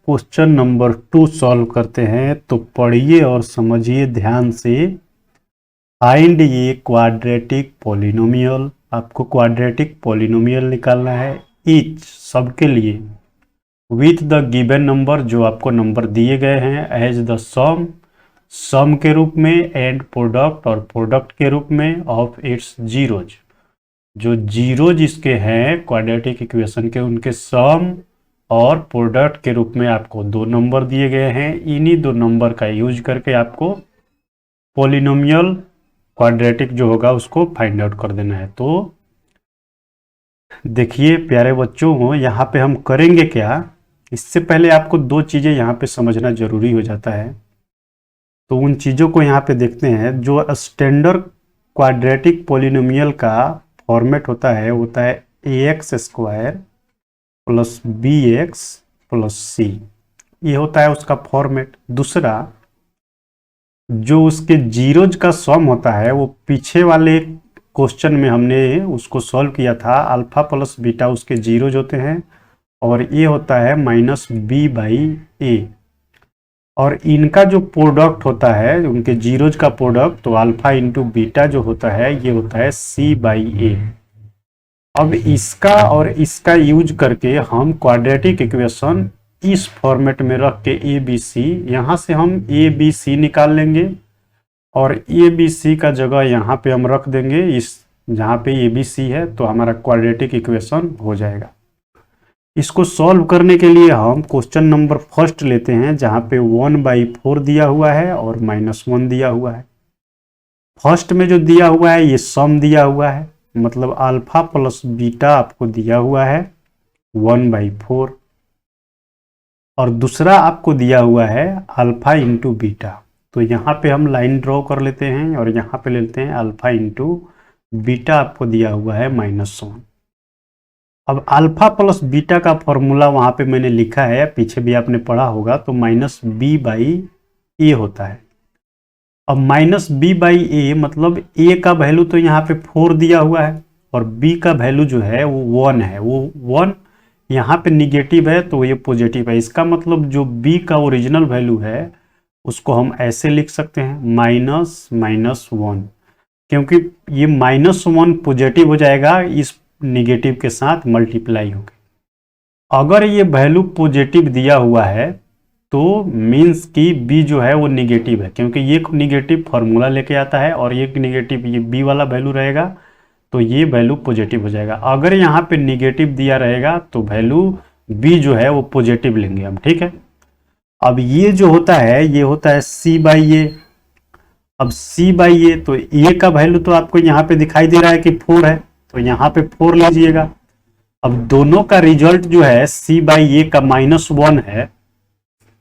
Question number 2 solve करते हैं। तो पढ़िए और समझिए ध्यान से। फाइंड ये क्वाड्रेटिक पॉलिनोमियल, आपको क्वाड्रेटिक पॉलिनोमियल निकालना है ईच, सबके लिए, विथ द गिवन नंबर, जो आपको नंबर दिए गए हैं, एज द सम, सम के रूप में, एंड प्रोडक्ट, और प्रोडक्ट के रूप में, ऑफ इट्स जीरोज, जो जीरोज इसके हैं क्वाड्रेटिक इक्वेशन के, उनके सम और प्रोडक्ट के रूप में आपको दो नंबर दिए गए हैं। इन्हीं दो नंबर का यूज करके आपको पॉलिनोमियल क्वाड्रेटिक जो होगा उसको फाइंड आउट कर देना है। तो देखिए प्यारे बच्चों हो, यहाँ पे हम करेंगे क्या, इससे पहले आपको दो चीज़ें यहाँ पे समझना जरूरी हो जाता है। तो उन चीज़ों को यहाँ पे देखते हैं। जो स्टैंडर्ड क्वाड्रेटिक पॉलिनोमियल का फॉर्मेट होता है ax square plus B X plus C, ये होता है उसका फॉर्मेट। दूसरा, जो उसके जीरोज का सम होता है, वो पीछे वाले क्वेश्चन में हमने उसको सॉल्व किया था, अल्फा प्लस बीटा उसके जीरोज होते हैं, और ये होता है माइनस बी बाई ए। और इनका जो प्रोडक्ट होता है, उनके जीरोज का प्रोडक्ट, तो अल्फा इंटू बीटा जो होता है, ये होता है सी बाई ए। अब इसका और इसका यूज करके हम क्वाड्रेटिक इक्वेशन इस फॉर्मेट में रख के ए बी सी, यहाँ से हम ए बी सी निकाल लेंगे, और ए बी सी का जगह यहाँ पे हम रख देंगे इस, जहाँ पे ए बी सी है, तो हमारा क्वाड्रेटिक इक्वेशन हो जाएगा। इसको सॉल्व करने के लिए हम क्वेश्चन नंबर फर्स्ट लेते हैं, जहाँ पे 1/4 दिया हुआ है और -1 दिया हुआ है। फर्स्ट में जो दिया हुआ है ये सम दिया हुआ है, मतलब अल्फा प्लस बीटा आपको दिया हुआ है 1/4, और दूसरा आपको दिया हुआ है अल्फा इंटू बीटा। तो यहाँ पे हम लाइन ड्रॉ कर लेते हैं और यहाँ पे लेते हैं अल्फा इंटू बीटा, आपको दिया हुआ है -1। अब अल्फा प्लस बीटा का फॉर्मूला वहाँ पे मैंने लिखा है, पीछे भी आपने पढ़ा होगा, तो -b/a होता है। अब -b/a मतलब a का वैल्यू तो यहाँ पे 4 दिया हुआ है, और b का वैल्यू जो है वो 1 है। वो 1 यहाँ पे निगेटिव है तो ये पॉजिटिव है। इसका मतलब जो b का ओरिजिनल वैल्यू है उसको हम ऐसे लिख सकते हैं -1, क्योंकि ये -1 पॉजिटिव हो जाएगा इस निगेटिव के साथ मल्टीप्लाई होकर। अगर ये वैल्यू पॉजिटिव दिया हुआ है तो मीन्स कि b जो है वो निगेटिव है, क्योंकि ये निगेटिव फॉर्मूला लेके आता है, और ये निगेटिव, ये b वाला वैल्यू रहेगा तो ये वैल्यू पॉजिटिव हो जाएगा। अगर यहाँ पे निगेटिव दिया रहेगा तो वैल्यू b जो है वो पॉजिटिव लेंगे हम, ठीक है। अब ये जो होता है ये होता है c/a। अब c/a, तो a का वैल्यू तो आपको यहाँ पे दिखाई दे रहा है कि 4 है, तो यहाँ पे 4 लीजिएगा। अब दोनों का रिजल्ट जो है c/a का -1 है,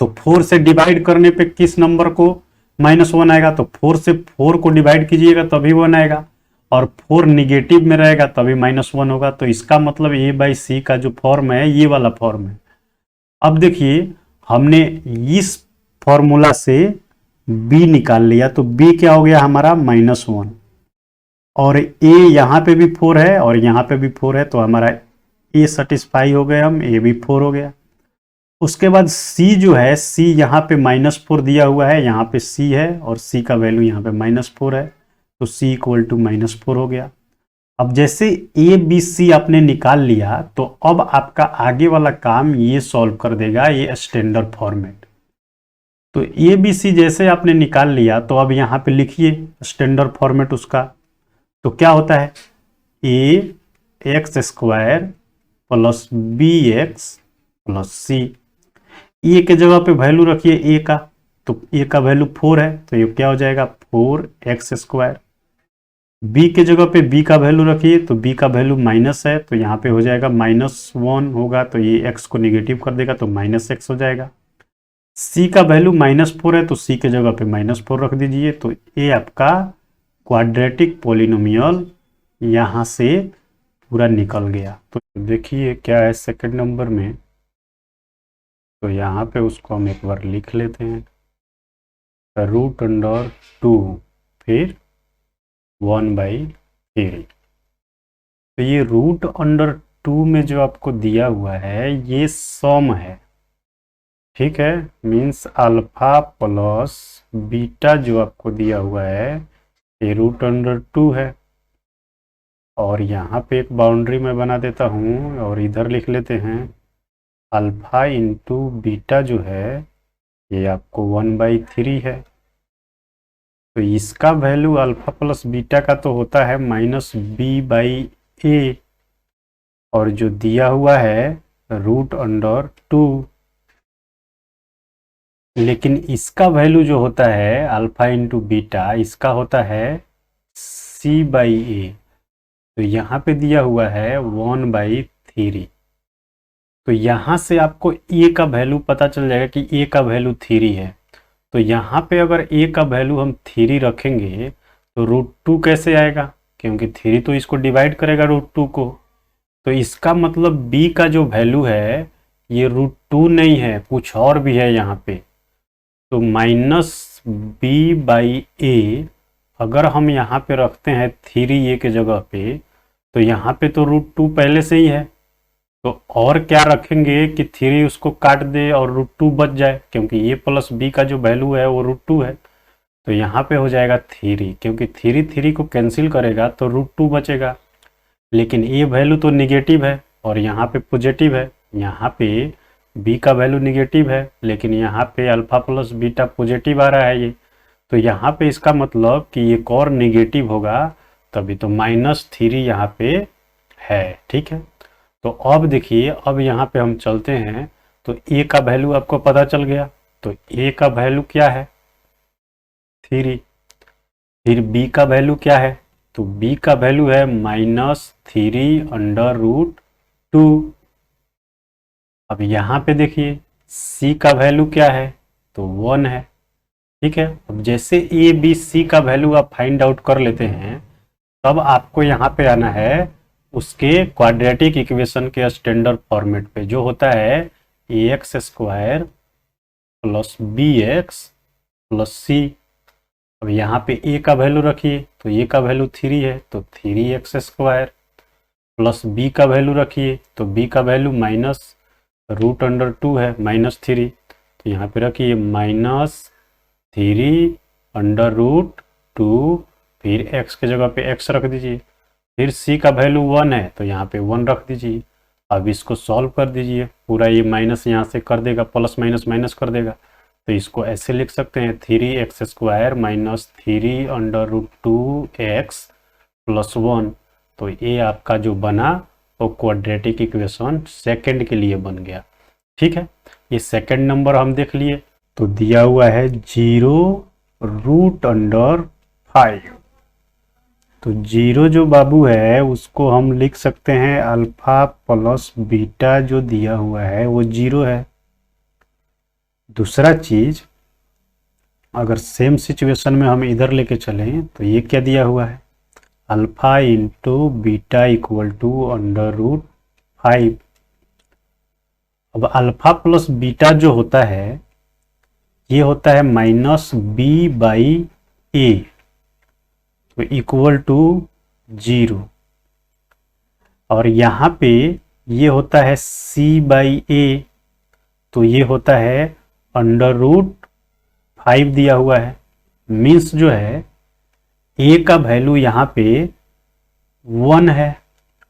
तो 4 से डिवाइड करने पे किस नंबर को -1 आएगा, तो 4 से 4 को डिवाइड कीजिएगा तभी 1 आएगा, और 4 निगेटिव में रहेगा तभी -1 होगा। तो इसका मतलब a/c का जो फॉर्म है ये वाला फॉर्म है। अब देखिए हमने इस फॉर्मूला से b निकाल लिया, तो b क्या हो गया हमारा -1, और a यहाँ पे भी 4 है और यहाँ पे भी 4 है, तो हमारा a सेटिस्फाई हो गया, हम a भी 4 हो गया। उसके बाद c जो है, c यहाँ पे -4 दिया हुआ है, यहाँ पे c है और c का वैल्यू यहाँ पे -4 है, तो c इक्वल टू -4 हो गया। अब जैसे a b c आपने निकाल लिया, तो अब आपका आगे वाला काम ये सॉल्व कर देगा ये स्टैंडर्ड फॉर्मेट। तो a b c जैसे आपने निकाल लिया, तो अब यहाँ पे लिखिए स्टैंडर्ड फॉर्मेट उसका। तो क्या होता है, ax square plus bx plus c। ए के जगह पे वैल्यू रखिए ए का, तो ए का वैल्यू 4 है, तो ये क्या हो जाएगा 4x स्क्वायर। बी के जगह पे बी का वैल्यू रखिए, तो बी का वैल्यू माइनस है, तो यहाँ पे हो जाएगा -1 होगा, तो ये x को निगेटिव कर देगा तो -x हो जाएगा। सी का वैल्यू -4 है, तो सी के जगह पे -4 रख दीजिए, तो ये आपका क्वाड्रेटिक पॉलिनोमियल यहाँ से पूरा निकल गया। तो देखिए क्या है सेकंड नंबर में, तो यहाँ पे उसको हम एक बार लिख लेते हैं, √2 फिर 1/3। तो ये √2 में जो आपको दिया हुआ है ये सम है, ठीक है, मीन्स अल्फा प्लस बीटा जो आपको दिया हुआ है ये √2 है। और यहाँ पे एक बाउंड्री मैं बना देता हूँ और इधर लिख लेते हैं अल्फा इंटू बीटा जो है ये आपको 1/3 है। तो इसका वैल्यू अल्फा प्लस बीटा का तो होता है -b/a, और जो दिया हुआ है √2, लेकिन इसका वैल्यू जो होता है अल्फा इंटू बीटा इसका होता है c/a। तो यहाँ पे दिया हुआ है 1/3। तो यहाँ से आपको a का वैल्यू पता चल जाएगा कि a का वैल्यू 3 है। तो यहाँ पे अगर a का वैल्यू हम 3 रखेंगे तो √2 कैसे आएगा, क्योंकि 3 तो इसको डिवाइड करेगा √2 को। तो इसका मतलब b का जो वैल्यू है ये √2 नहीं है, कुछ और भी है यहाँ पे। तो -b/a अगर हम यहाँ पे रखते हैं 3a के जगह पे, तो यहाँ पे तो √2 पहले से ही है, तो और क्या रखेंगे कि 3 उसको काट दे और √2 बच जाए, क्योंकि a प्लस b का जो वैल्यू है वो √2 है। तो यहाँ पे हो जाएगा 3, क्योंकि 3 को कैंसिल करेगा तो √2 बचेगा। लेकिन ये वैल्यू तो निगेटिव है और यहाँ पे पॉजिटिव है। यहाँ पे b का वैल्यू निगेटिव है लेकिन यहाँ पे अल्फा प्लस बीटा पॉजिटिव आ रहा है ये। तो यहाँ पे इसका मतलब कि एक और निगेटिव होगा, तभी तो -3 यहाँ पे है। ठीक है, तो अब देखिए, अब यहाँ पे हम चलते हैं तो a का वैल्यू आपको पता चल गया। तो a का वैल्यू क्या है 3, फिर b का वैल्यू क्या है, तो b का वैल्यू है -3/√2। अब यहाँ पे देखिए c का वैल्यू क्या है, तो 1 है। ठीक है, अब जैसे a b c का वैल्यू आप फाइंड आउट कर लेते हैं, तब आपको यहाँ पे आना है उसके क्वाड्रेटिक इक्वेशन के स्टैंडर्ड फॉर्मेट पे, जो होता है ax² + bx + c। अब यहाँ पे a का वैल्यू रखिए, तो a का वैल्यू 3 है, तो 3x² प्लस b का वैल्यू रखिए, तो b का वैल्यू -√2 है, -3। तो यहाँ पे रखिए -3/√2, फिर x के जगह पे x रख दीजिए, फिर c का वैल्यू 1 है तो यहाँ पे 1 रख दीजिए। अब इसको सॉल्व कर दीजिए, पूरा ये माइनस यहाँ से कर देगा, प्लस माइनस माइनस कर देगा। तो इसको ऐसे लिख सकते हैं 3x² - 3/√2x + 1। तो ये आपका जो बना वो क्वाड्रेटिक इक्वेशन सेकंड के लिए बन गया। ठीक है, ये सेकंड नंबर हम देख लिए। तो दिया हुआ है 0√5। तो 0 जो बाबू है उसको हम लिख सकते हैं अल्फा प्लस बीटा जो दिया हुआ है वो 0 है। दूसरा चीज, अगर सेम सिचुएशन में हम इधर लेके चलें तो ये क्या दिया हुआ है, alpha into beta equal to √5। अब अल्फा प्लस बीटा जो होता है ये होता है -b/a, तो इक्वल टू 0। और यहाँ पे ये होता है c/a, तो ये होता है √5 दिया हुआ है। मीन्स जो है a का वैल्यू यहाँ पे 1 है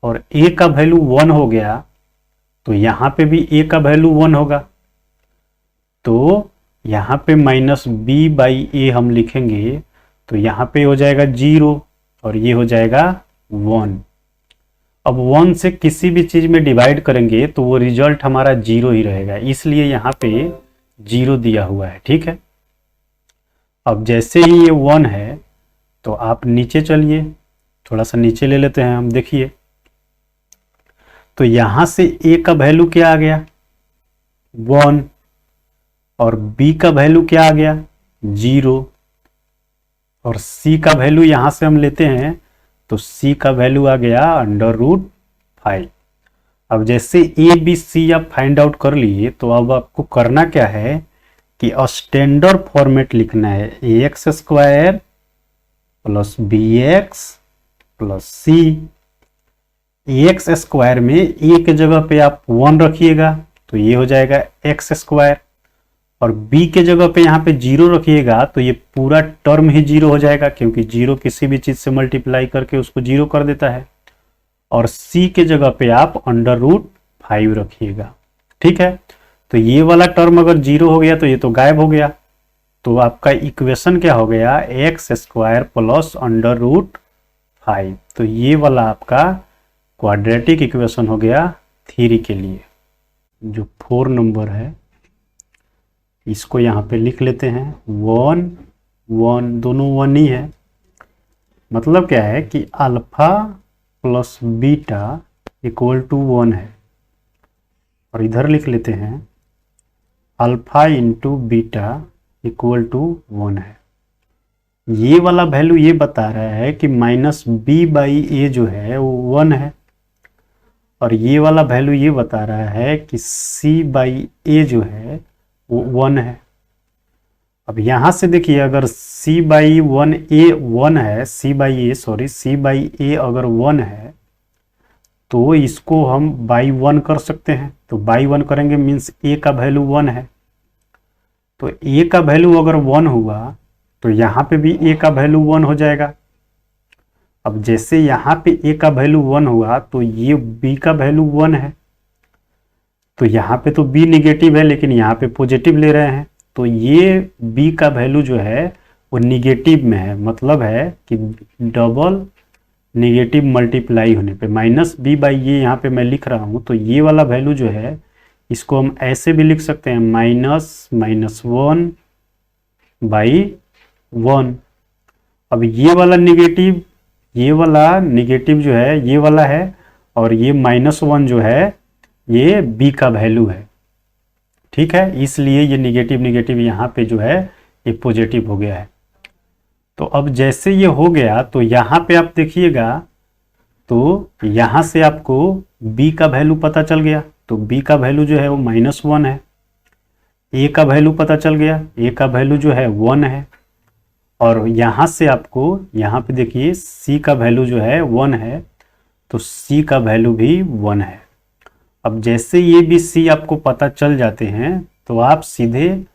और a का वैल्यू 1 हो गया तो यहाँ पे भी a का वैल्यू 1 होगा। तो यहाँ पे -b/a हम लिखेंगे तो यहाँ पे हो जाएगा 0 और ये हो जाएगा 1। अब 1 से किसी भी चीज में डिवाइड करेंगे तो वो रिजल्ट हमारा 0 ही रहेगा, इसलिए यहाँ पे 0 दिया हुआ है। ठीक है, अब जैसे ही ये 1 है तो आप नीचे चलिए, थोड़ा सा नीचे ले लेते हैं हम। देखिए तो यहां से a का वैल्यू क्या आ गया 1 और b का वैल्यू क्या आ गया 0 और c का वैल्यू यहां से हम लेते हैं तो c का वैल्यू आ गया √5। अब जैसे a b c आप फाइंड आउट कर लिए तो अब आपको करना क्या है कि स्टैंडर्ड फॉर्मेट लिखना है ax² + bx + c। ax² में a के जगह पे आप 1 रखिएगा तो ये हो जाएगा x²। और b के जगह पे यहाँ पे 0 रखिएगा तो ये पूरा टर्म ही 0 हो जाएगा, क्योंकि 0 किसी भी चीज से मल्टीप्लाई करके उसको 0 कर देता है। और c के जगह पे आप √5 रखिएगा। ठीक है, तो ये वाला टर्म अगर 0 हो गया तो ये तो गायब हो गया। तो आपका इक्वेशन क्या हो गया, x² प्लस √5। तो ये वाला आपका क्वाड्रेटिक इक्वेशन हो गया 3 के लिए। जो 4 नंबर है इसको यहाँ पे लिख लेते हैं 1 1, दोनों 1 ही है। मतलब क्या है कि alpha plus beta equal to 1 है। और इधर लिख लेते हैं alpha into beta equal to 1 है। ये वाला वैल्यू ये बता रहा है कि -b/a जो है वो 1 है, और ये वाला वैल्यू ये बता रहा है कि c/a जो है वो 1 है। अब यहां से देखिए, अगर c/1a 1 है, c/a अगर 1 है तो इसको हम बाई 1 कर सकते हैं। तो बाई 1 करेंगे मीन्स a का वैल्यू 1 है। तो a का वैल्यू अगर 1 हुआ तो यहाँ पे भी a का वैल्यू 1 हो जाएगा। अब जैसे यहाँ पे a का वैल्यू 1 हुआ तो ये b का वैल्यू 1 है। तो यहाँ पे तो b निगेटिव है, लेकिन यहाँ पे पॉजिटिव ले रहे हैं, तो ये b का वैल्यू जो है वो निगेटिव में है। मतलब है कि डबल निगेटिव मल्टीप्लाई होने पे -b/a यहाँ पे मैं लिख रहा हूँ। तो ये वाला वैल्यू जो है इसको हम ऐसे भी लिख सकते हैं -1/1। अब ये वाला निगेटिव जो है ये वाला है, और ये -1 जो है ये b का वैल्यू है। ठीक है, इसलिए ये निगेटिव यहाँ पे जो है ये पॉजिटिव हो गया है। तो अब जैसे ये हो गया तो यहाँ पे आप देखिएगा तो यहाँ से आपको b का वैल्यू पता चल गया। तो b का वैल्यू जो है वो -1 है। a का वैल्यू पता चल गया, a का वैल्यू जो है 1 है। और यहाँ से आपको यहाँ पे देखिए c का वैल्यू जो है 1 है, तो c का वैल्यू भी 1 है। अब जैसे ये भी c आपको पता चल जाते हैं तो आप सीधे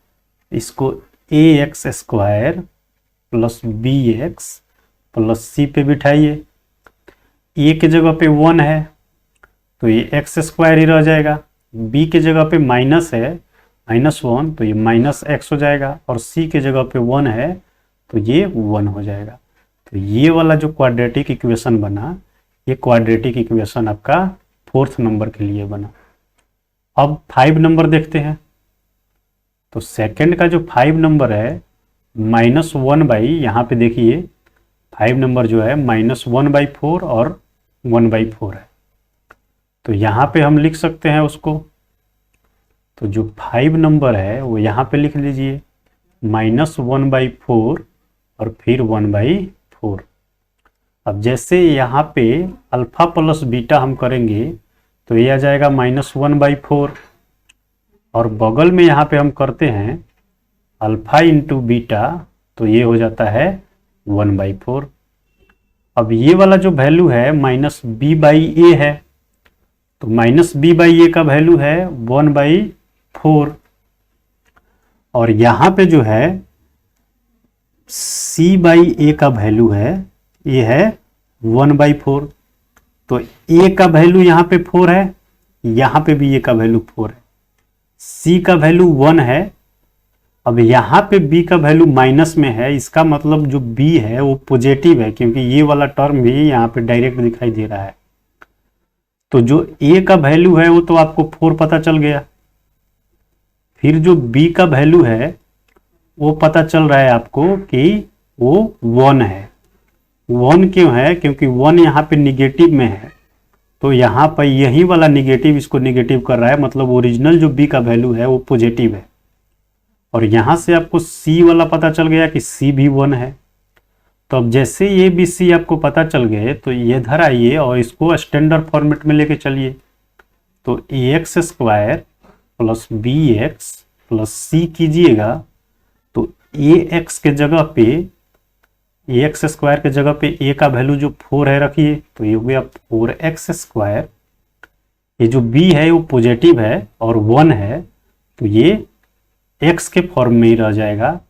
इसको ax² plus bx plus c पे बिठाइए। a के जगह पे 1 है तो ये x² ही रह जाएगा, b के जगह पे माइनस है -1 तो ये -x हो जाएगा, और c के जगह पे 1 है तो ये 1 हो जाएगा। तो ये वाला जो क्वाड्रेटिक इक्वेशन बना, ये क्वाड्रेटिक इक्वेशन आपका 4th नंबर के लिए बना। अब 5 नंबर देखते हैं। तो सेकंड का जो 5 नंबर है -1/, यहाँ पे देखिए 5 नंबर जो है -1/4 और 1/4 है। तो यहाँ पे हम लिख सकते हैं उसको। तो जो 5 नंबर है वो यहाँ पे लिख लीजिए -1/4 और फिर 1/4। अब जैसे यहाँ पे अल्फा प्लस बीटा हम करेंगे तो ये आ जाएगा -1/4, और बगल में यहाँ पे हम करते हैं अल्फा इंटू बीटा तो ये हो जाता है 1/4। अब ये वाला जो वैल्यू है -b/a है, तो -b/a का वैल्यू है 1/4, और यहाँ पे जो है c/a का वैल्यू है ये है 1/4। तो a का वैल्यू यहाँ पे 4 है, यहाँ पे भी a का वैल्यू 4 है, c का वैल्यू 1 है। अब यहाँ पे b का वैल्यू माइनस में है, इसका मतलब जो b है वो पॉजिटिव है, क्योंकि ये वाला टर्म भी यहाँ पे डायरेक्ट दिखाई दे रहा है। तो जो a का वैल्यू है वो तो आपको 4 पता चल गया। फिर जो b का वैल्यू है वो पता चल रहा है आपको कि वो 1 है। 1 क्यों है? क्योंकि 1 यहाँ पे निगेटिव में है, तो यहाँ पर यही वाला निगेटिव इसको निगेटिव कर रहा है, मतलब ओरिजिनल जो b का वैल्यू है वो पॉजिटिव है। और यहाँ से आपको c वाला पता चल गया कि c भी 1 है। तो अब जैसे ये भी c आपको पता चल गए तो ये इधर आइए और इसको स्टैंडर्ड फॉर्मेट में लेके चलिए। तो ax² plus bx plus c कीजिएगा, तो ax के जगह पे ax² के जगह पे a का वैल्यू जो 4 है रखिए, तो ये हो गया 4x²। ये जो b है वो पॉजिटिव है और 1 है, तो ये x के फॉर्म में ही रह जाएगा,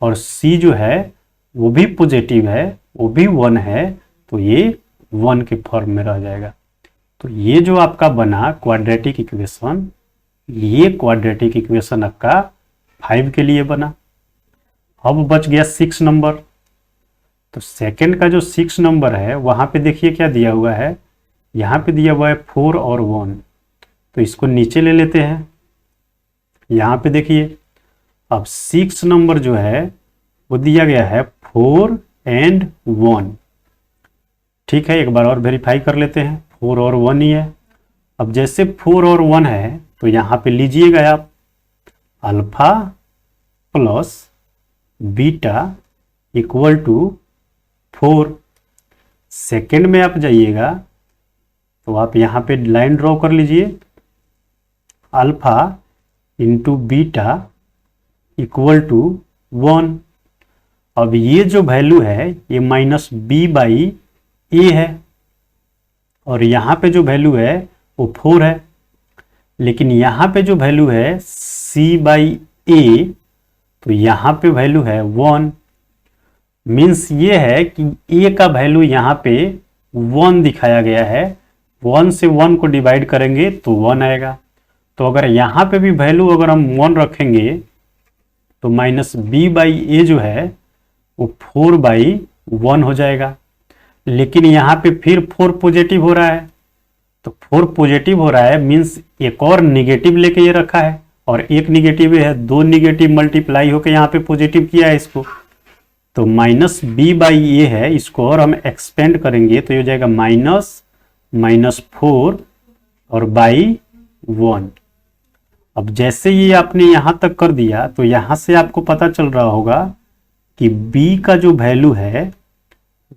और c जो है वो भी पॉजिटिव है, वो भी 1 है, तो ये 1 के फॉर्म में रह जाएगा। तो ये जो आपका बना क्वाड्रेटिक इक्वेशन, ये क्वाड्रेटिक इक्वेशन आपका 5 के लिए बना। अब बच गया 6 नंबर। तो सेकंड का जो 6 नंबर है वहां पे देखिए क्या दिया हुआ है, यहाँ पे दिया हुआ है 4 और 1, तो इसको नीचे ले लेते हैं। यहाँ पे देखिए अब 6 नंबर जो है वो दिया गया है 4 एंड 1। ठीक है, एक बार और वेरीफाई कर लेते हैं, 4 और 1 ही है। अब जैसे 4 और 1 है तो यहाँ पे लीजिएगा आप alpha plus beta equal to 4। Second में आप जाइएगा तो आप यहाँ पे लाइन ड्रॉ कर लीजिए, alpha into beta equal to 1। अब ये जो वैल्यू है ये माइनस बी बाई ए है, और यहाँ पे जो वैल्यू है वो 4 है, लेकिन यहाँ पे जो वैल्यू है सी बाई ए, तो यहाँ पे वैल्यू है 1। मीन्स ये है कि ए का वैल्यू यहाँ पे 1 दिखाया गया है, 1 से 1 को डिवाइड करेंगे तो 1 आएगा। तो अगर यहाँ पे भी वैल्यू अगर हम 1 रखेंगे तो माइनस बी बाई ए जो है वो 4 बाई 1 हो जाएगा। लेकिन यहाँ पे फिर 4 पॉजिटिव हो रहा है, तो 4 पॉजिटिव हो रहा है मीन्स एक और निगेटिव लेके ये रखा है, और एक निगेटिव है, 2 निगेटिव मल्टीप्लाई होकर यहाँ पे पॉजिटिव किया है इसको, तो माइनस बी बाई ए है। इसको और हम एक्सपेंड करेंगे तो ये हो जाएगा -4 और बाई 1। अब जैसे ये आपने यहाँ तक कर दिया तो यहाँ से आपको पता चल रहा होगा कि b का जो वैल्यू है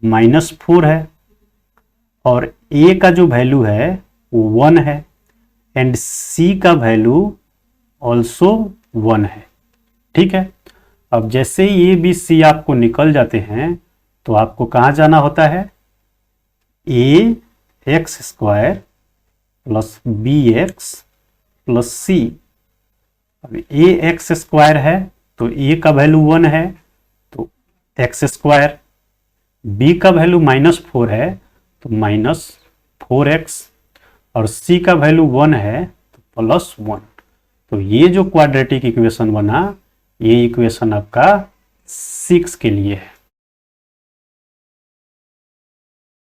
-4 है, और a का जो वैल्यू है वो 1 है, एंड c का वैल्यू ऑल्सो 1 है। ठीक है, अब जैसे ये b c आपको निकल जाते हैं तो आपको कहाँ जाना होता है, ax² plus bx plus c। अब ax² है तो a का वैल्यू 1 है तो x², b का वैल्यू -4 है तो -4x, और c का वैल्यू 1 है तो +1। तो ये जो क्वाड्रेटिक इक्वेशन बना, ये इक्वेशन आपका 6 के लिए है।